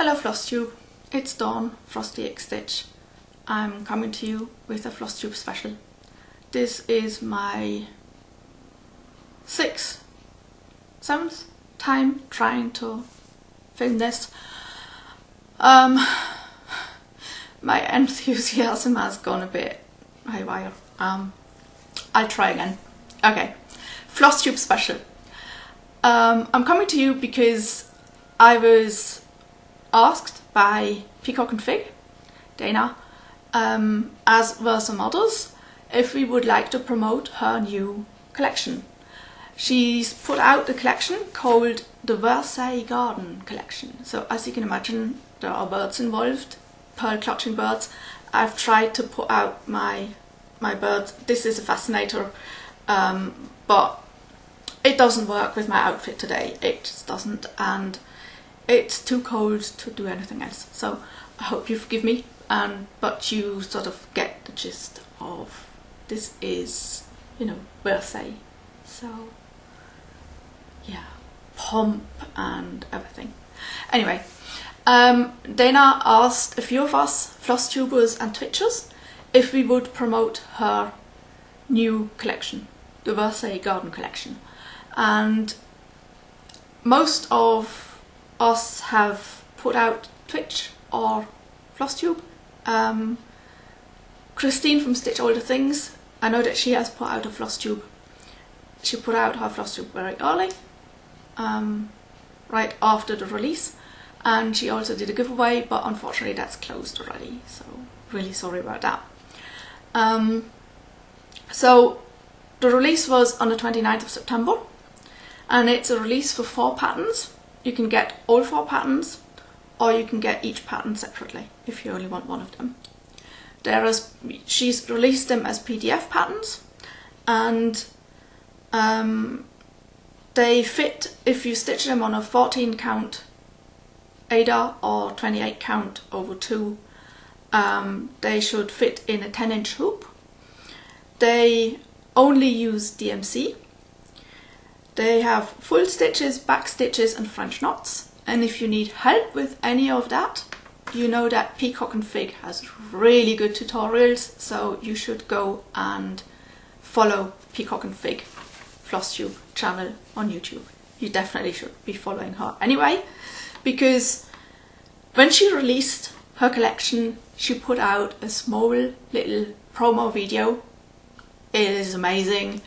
Hello Flosstube, it's Dawn, Frosty XStitch. I'm coming to you with a Flosstube Special. This is my 7th time trying to film this. My enthusiasm has gone a bit haywire. I'll try again. Okay, Flosstube Special. I'm coming to you because I was asked by Peacock&Fig, Dana, as well as some others, if we would like to promote her new collection. She's put out a collection called the Versailles Garden Collection. So as you can imagine, there are birds involved, pearl clutching birds. I've tried to put out my birds. This is a fascinator, but it doesn't work with my outfit today. It just doesn't, and it's too cold to do anything else. So I hope you forgive me, but you sort of get the gist of this is, you know, Versailles. So yeah, pomp and everything. Anyway, Dana asked a few of us Flosstubers and Twitchers if we would promote her new collection, the Versailles Garden Collection. And most of us have put out Twitch or Flosstube. Christine from Stitch All the Things, I know that she has put out a Flosstube. She put out her Flosstube very early, right after the release, and she also did a giveaway, but unfortunately that's closed already, so really sorry about that. So the release was on the 29th of September, and it's a release for 4 patterns. You can get all 4 patterns, or you can get each pattern separately if you only want one of them. She's released them as PDF patterns, and they fit if you stitch them on a 14 count Ada or 28 count over 2. They should fit in a 10-inch hoop. They only use DMC. They have full stitches, back stitches and French knots, and if you need help with any of that, you know that Peacock&Fig has really good tutorials, so you should go and follow Peacock&Fig Flosstube channel on YouTube. You definitely should be following her anyway, because when she released her collection, she put out a small little promo video. It is amazing.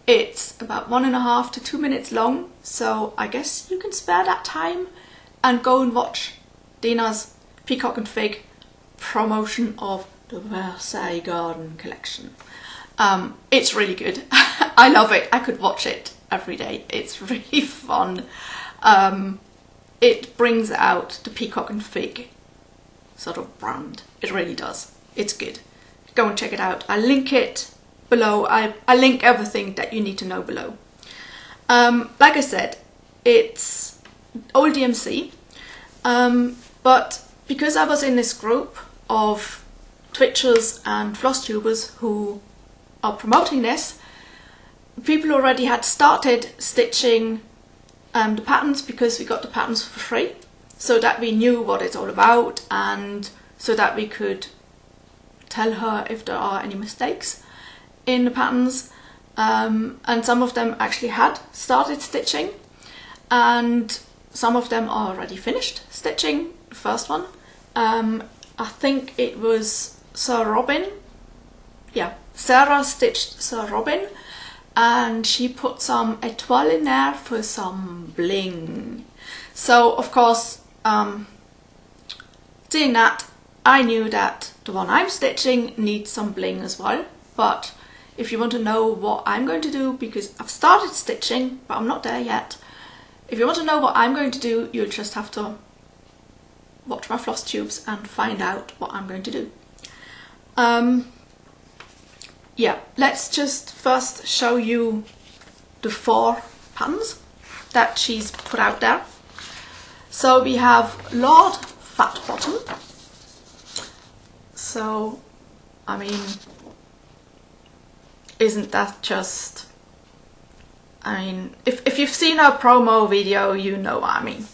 It's about 1.5 to 2 minutes long, so I guess you can spare that time and go and watch Dana's Peacock&Fig promotion of the Versailles Garden Collection. It's really good. I love it. I could watch it every day. It's really fun. It brings out the Peacock&Fig sort of brand. It really does. It's good. Go and check it out. I'll link it below. I link everything that you need to know below. Like I said, it's old DMC, but because I was in this group of Twitchers and Flosstubers who are promoting this, people already had started stitching the patterns, because we got the patterns for free, so that we knew what it's all about and so that we could tell her if there are any mistakes in the patterns, and some of them actually had started stitching, and some of them are already finished stitching. The first one, I think it was Sir Robin. Yeah, Sarah stitched Sir Robin, and she put some étoile in there for some bling. So of course, seeing that, I knew that the one I'm stitching needs some bling as well. But if you want to know what I'm going to do, because I've started stitching but I'm not there yet, if you want to know what I'm going to do, you'll just have to watch my Flosstubes and find out what I'm going to do. Yeah, let's just first show you the 4 patterns that she's put out there. So we have Lord Fatbottom. So, I mean, isn't that just, I mean, if you've seen her promo video, you know what I mean.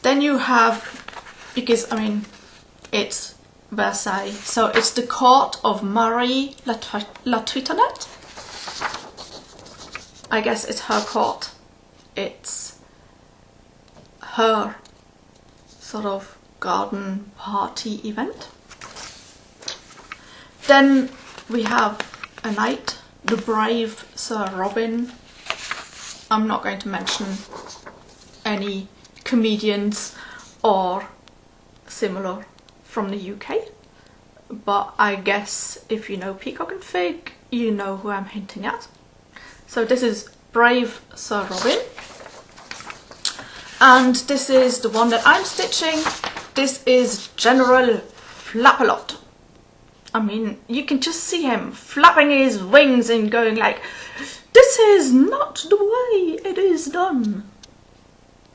Then you have, because I mean, it's Versailles, so it's the court of Marie La Trintignant. I guess it's her court. It's her sort of garden party event. Then we have a knight, the brave Sir Robin. I'm not going to mention any comedians or similar from the UK, but I guess if you know Peacock&Fig, you know who I'm hinting at. So this is brave Sir Robin, and this is the one that I'm stitching. This is General Flap-a-Lot. I mean, you can just see him flapping his wings and going like, this is not the way it is done.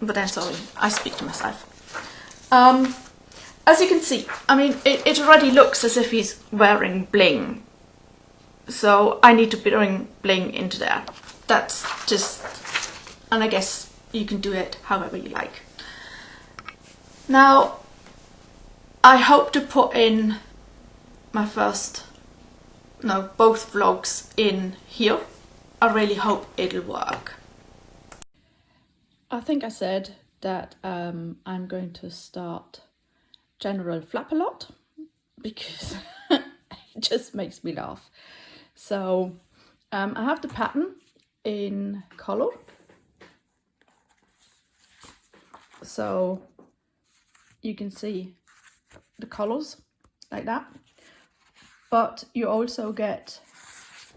But then, sorry, I speak to myself. As you can see, I mean, it already looks as if he's wearing bling. So I need to bring bling into there. That's just, and I guess you can do it however you like. Now, I hope to put in my both vlogs in here. I really hope it'll work. I think I said that I'm going to start General Flap-a-Lot because it just makes me laugh. So I have the pattern in color. So you can see the colors like that. But you also get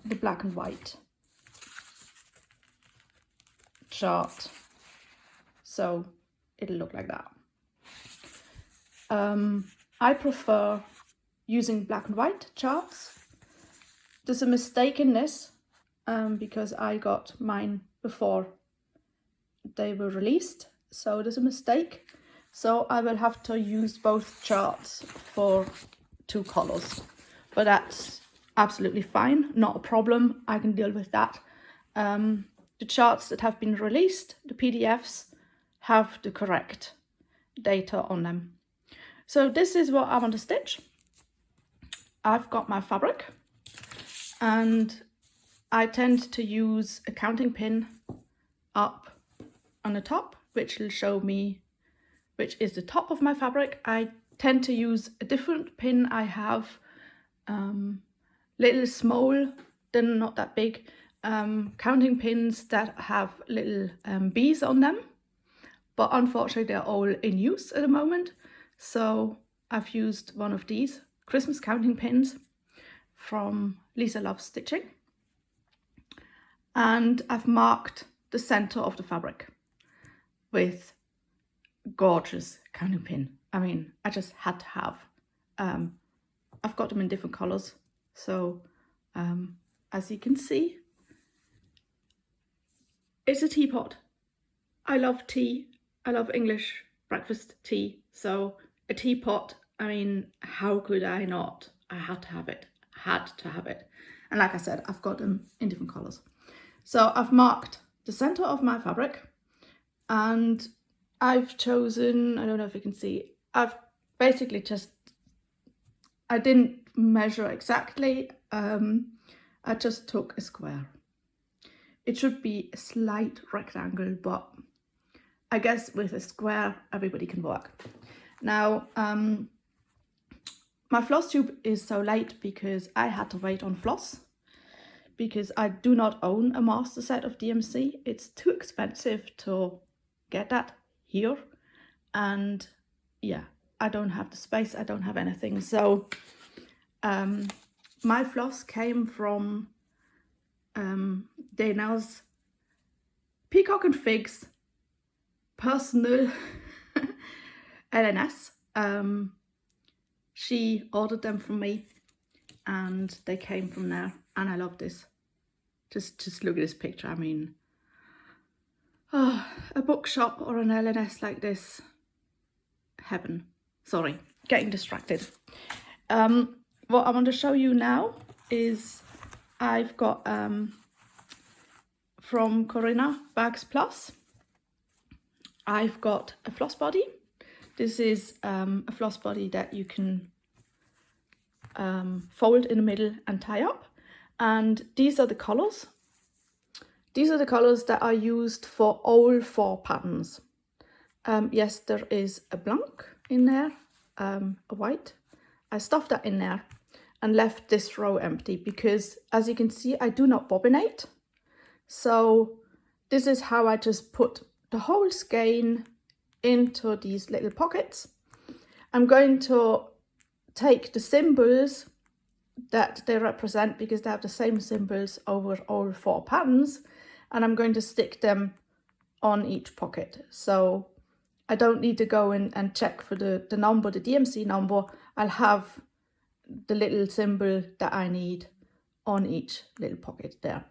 the black and white chart, so it'll look like that. I prefer using black and white charts. There's a mistake in this because I got mine before they were released, so there's a mistake. So I will have to use both charts for 2 colors. But that's absolutely fine, not a problem. I can deal with that. The charts that have been released, the PDFs, have the correct data on them. So this is what I want to stitch. I've got my fabric and I tend to use a counting pin up on the top, which will show me which is the top of my fabric. I tend to use a different pin. I have little small, they're not that big, counting pins that have little bees on them, but unfortunately they're all in use at the moment. So I've used one of these Christmas counting pins from Lisa Loves Stitching, and I've marked the center of the fabric with gorgeous counting pin. I mean, I just had to have. I've got them in different colors, so as you can see, it's a teapot. I love tea. I love English breakfast tea, so a teapot, I mean, how could I not? I had to have it. And like I said, I've got them in different colors. So I've marked the center of my fabric, and I've chosen, I don't know if you can see, I've basically just, I didn't measure exactly, I just took a square. It should be a slight rectangle, but I guess with a square everybody can work. Now, my floss tube is so late because I had to wait on floss, because I do not own a master set of DMC. It's too expensive to get that here, and yeah, I don't have the space, I don't have anything. So my floss came from Dana's Peacock&Fig's personal LNS. She ordered them from me and they came from there, and I love this. Just look at this picture. I mean, oh, a bookshop or an LNS like this, heaven. Sorry, getting distracted. What I want to show you now is I've got from Corinna Bags Plus, I've got a floss body, This is a floss body that you can fold in the middle and tie up. And these are the colors. These are the colors that are used for all 4 patterns. Yes, there is a blanc in there, a white. I stuffed that in there and left this row empty because, as you can see, I do not bobbinate. So this is how I just put the whole skein into these little pockets. I'm going to take the symbols that they represent, because they have the same symbols over all 4 patterns, and I'm going to stick them on each pocket. So I don't need to go in and check for the number, the DMC number. I'll have the little symbol that I need on each little pocket there.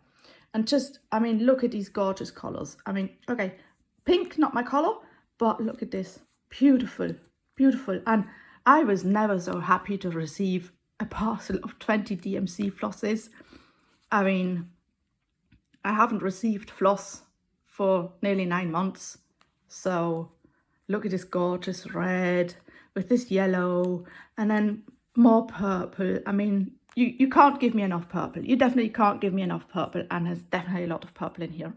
And just, I mean, look at these gorgeous colors. I mean, okay, pink, not my color, but look at this. Beautiful, beautiful. And I was never so happy to receive a parcel of 20 DMC flosses. I mean, I haven't received floss for nearly 9 months. So look at this gorgeous red with this yellow and then more purple. I mean, you can't give me enough purple. You definitely can't give me enough purple, and there's definitely a lot of purple in here.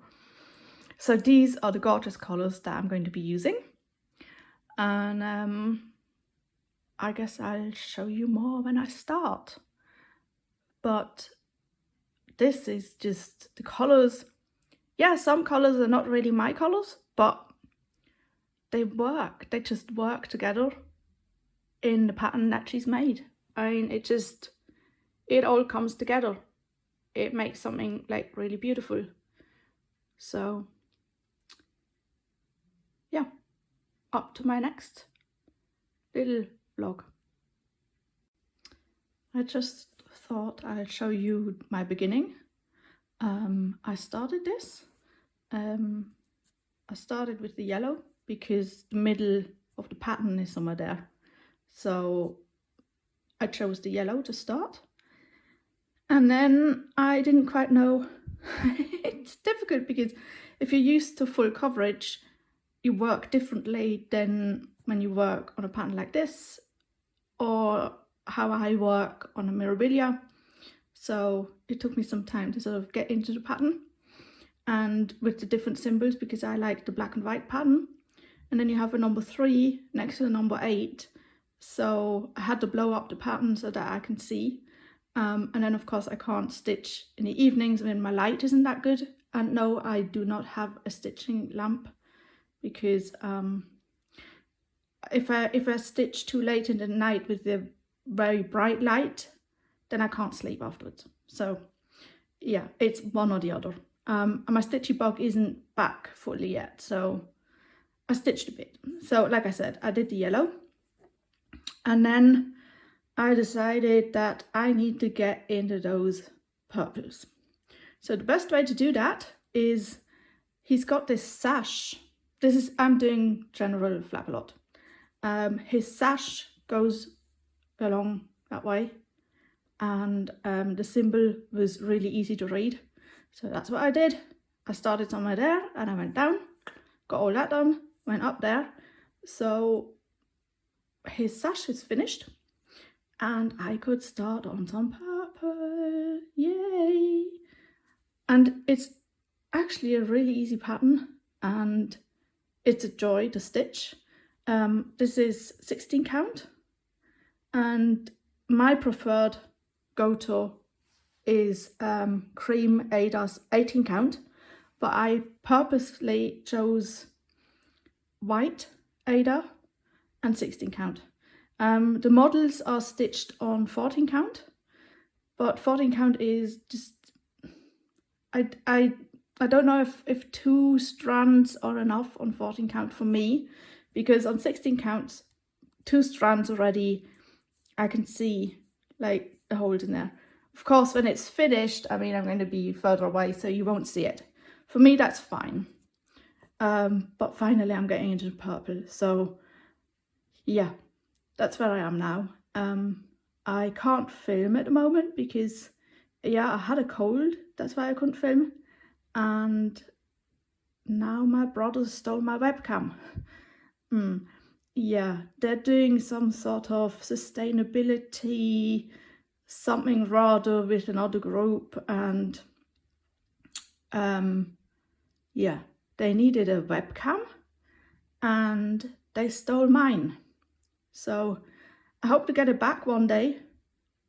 So these are the gorgeous colors that I'm going to be using. And I guess I'll show you more when I start. But this is just the colors. Yeah, some colors are not really my colors, but they work. They just work together in the pattern that she's made. I mean, it all comes together. It makes something like really beautiful. So yeah, up to my next little vlog. I just thought I'll show you my beginning. I started this. I started with the yellow because the middle of the pattern is somewhere there. So I chose the yellow to start. And then I didn't quite know. It's difficult because if you're used to full coverage, you work differently than when you work on a pattern like this, or how I work on a Mirabilia. So it took me some time to sort of get into the pattern and with the different symbols, because I like the black and white pattern. And then you have a number 3 next to the number 8. So I had to blow up the pattern so that I can see. And then of course I can't stitch in the evenings when my light isn't that good. And no, I do not have a stitching lamp, because if I stitch too late in the night with the very bright light, then I can't sleep afterwards. So yeah, it's one or the other. And my stitchy bug isn't back fully yet, so I stitched a bit. So like I said, I did the yellow, and then I decided that I need to get into those purples. So the best way to do that is, he's got this sash. I'm doing general flap a lot. His sash goes along that way, and the symbol was really easy to read. So that's what I did. I started somewhere there and I went down, got all that done, went up there. So his sash is finished and I could start on some purple. Yay! And it's actually a really easy pattern and it's a joy to stitch. This is 16 count, and my preferred go-to is Cream Ada's 18 count, but I purposely chose white Ada and 16 count. The models are stitched on 14 count, but 14 count is just, I don't know if 2 strands are enough on 14 count for me, because on 16 counts, 2 strands already, I can see like the holes in there. Of course, when it's finished, I mean, I'm going to be further away, so you won't see it. For me, that's fine. But finally, I'm getting into the purple. So yeah, that's where I am now. I can't film at the moment because, yeah, I had a cold. That's why I couldn't film. And now my brother stole my webcam. yeah, they're doing some sort of sustainability something rather with another group, and yeah, they needed a webcam and they stole mine. So I hope to get it back one day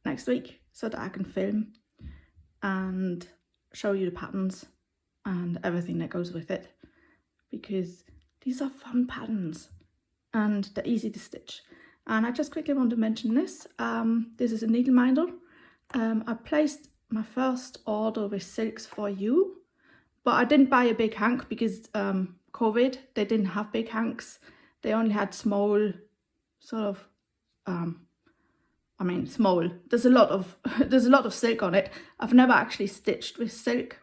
next week so that I can film and show you the patterns and everything that goes with it, because these are fun patterns and they're easy to stitch. And I just quickly want to mention this. This is a needle minder. I placed my first order with Silks for You, but I didn't buy a big hank because COVID, they didn't have big hanks. They only had small, sort of, I mean, small. There's a lot of silk on it. I've never actually stitched with silk.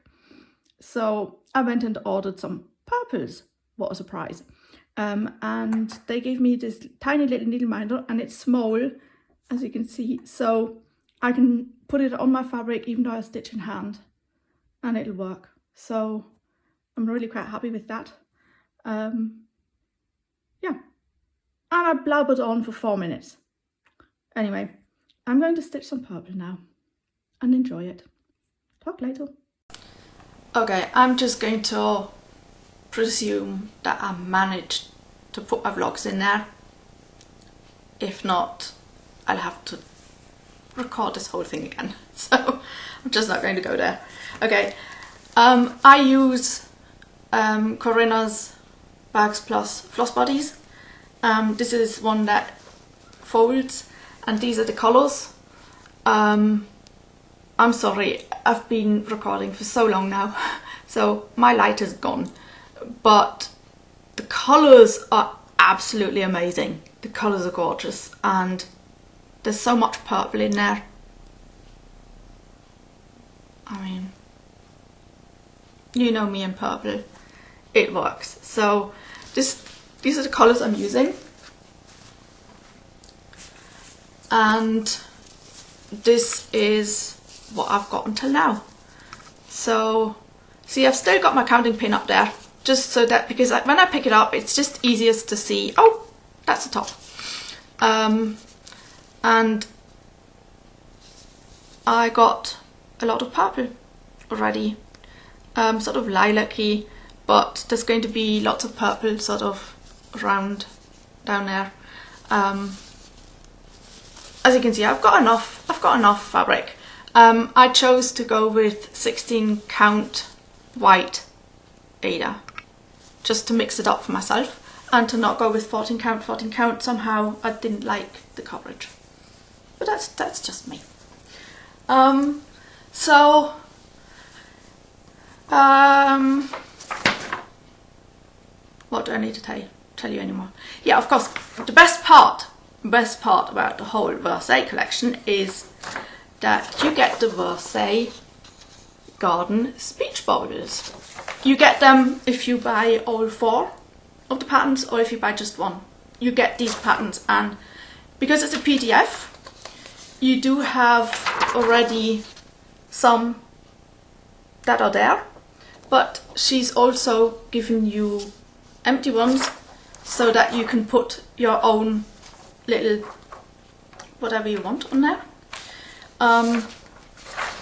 So I went and ordered some purples. What a surprise. And they gave me this tiny little needle minder, and it's small, as you can see. So I can put it on my fabric even though I stitch in hand, and it'll work. So I'm really quite happy with that. Yeah. And I blabbered on for 4 minutes. Anyway, I'm going to stitch some purple now and enjoy it. Talk later. Okay, I'm just going to presume that I managed to put my vlogs in there. If not, I'll have to record this whole thing again. So I'm just not going to go there. Okay, I use Corinna's Bags Plus Floss Bodies. This is one that folds, and these are the colours. I'm sorry, I've been recording for so long now, so my light is gone, but the colours are absolutely amazing. The colours are gorgeous, and there's so much purple in there. I mean, you know me and purple, it works. So these are the colours I'm using, and this is what I've got until now. So see, I've still got my counting pin up there, just so that, because when I pick it up, it's just easiest to see, oh, that's the top. And I got a lot of purple already, sort of lilac-y, but there's going to be lots of purple sort of around down there. As you can see, I've got enough fabric. I chose to go with 16 count white Ada, just to mix it up for myself, and to not go with 14 count. Somehow I didn't like the coverage, but that's just me. What do I need to tell you anymore? Yeah, of course, the best part about the whole Versailles collection is that you get the Versailles garden speech bubbles. You get them if you buy all 4 of the patterns, or if you buy just one. You get these patterns, and because it's a PDF, you do have already some that are there, but she's also given you empty ones so that you can put your own little whatever you want on there.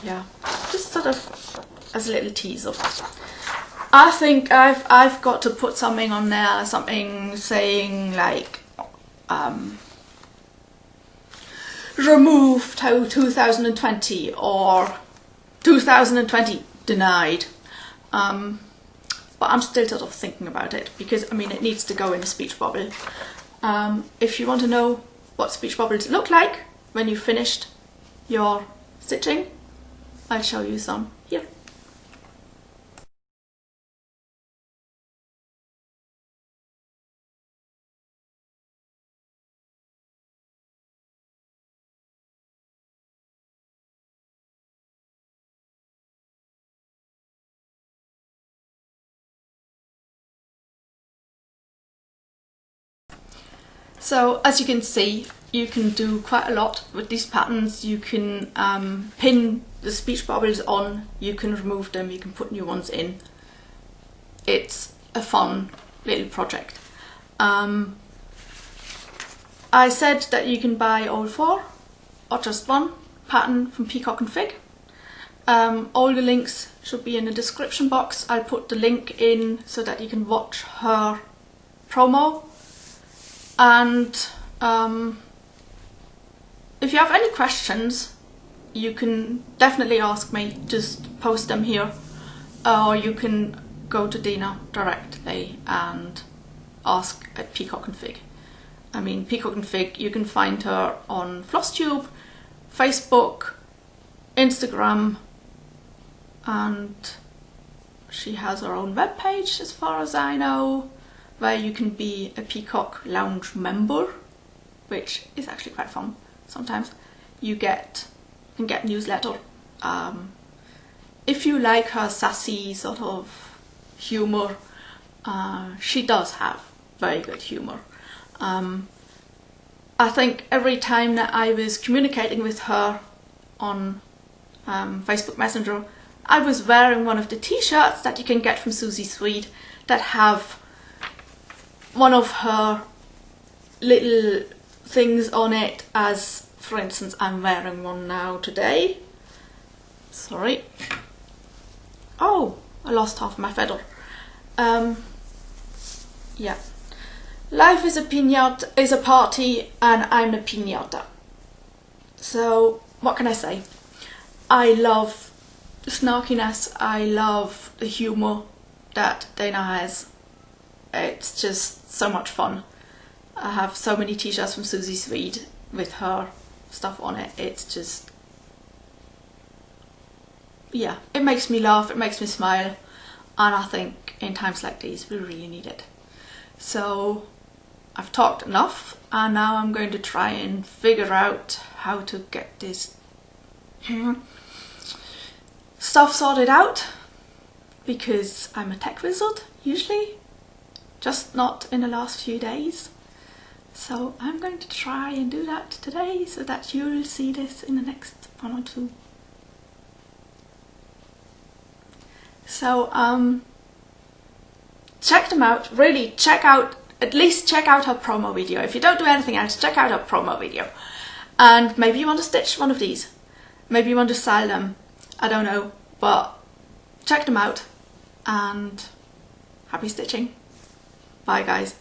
Yeah, just sort of as a little teaser. I think I've got to put something on there, something saying like removed 2020 or 2020 denied. But I'm still sort of thinking about it, because I mean, it needs to go in a speech bubble. If you want to know what speech bubbles look like when you've finished your stitching, I'll show you some here. So as you can see, you can do quite a lot with these patterns. You can pin the speech bubbles on, you can remove them, you can put new ones in. It's a fun little project. I said that you can buy all 4 or just one pattern from Peacock&Fig. All the links should be in the description box. I'll put the link in so that you can watch her promo. And if you have any questions, you can definitely ask me. Just post them here, or you can go to Dina directly and ask at Peacock&Fig. I mean, Peacock&Fig, you can find her on Flosstube, Facebook, Instagram, and she has her own webpage as far as I know, where you can be a Peacock Lounge member, which is actually quite fun. Sometimes you can get newsletter. If you like her sassy sort of humour, she does have very good humour. I think every time that I was communicating with her on Facebook Messenger, I was wearing one of the t-shirts that you can get from SUZY SWEDE that have one of her little things on it, as for instance I'm wearing one now today. Sorry. Oh, I lost half my feather. Yeah. Life is a party and I'm a piñata. So what can I say? I love the snarkiness, I love the humour that Dana has. It's just so much fun. I have so many t-shirts from SUZY SWEDE with her stuff on it. It's just, yeah, it makes me laugh, it makes me smile, and I think in times like these we really need it. So I've talked enough, and now I'm going to try and figure out how to get this stuff sorted out, because I'm a tech wizard usually, just not in the last few days. So I'm going to try and do that today so that you'll see this in the next 1 or 2. So check them out, really at least check out her promo video. If you don't do anything else, check out her promo video. And maybe you want to stitch one of these. Maybe you want to style them. I don't know, but check them out and happy stitching. Bye guys.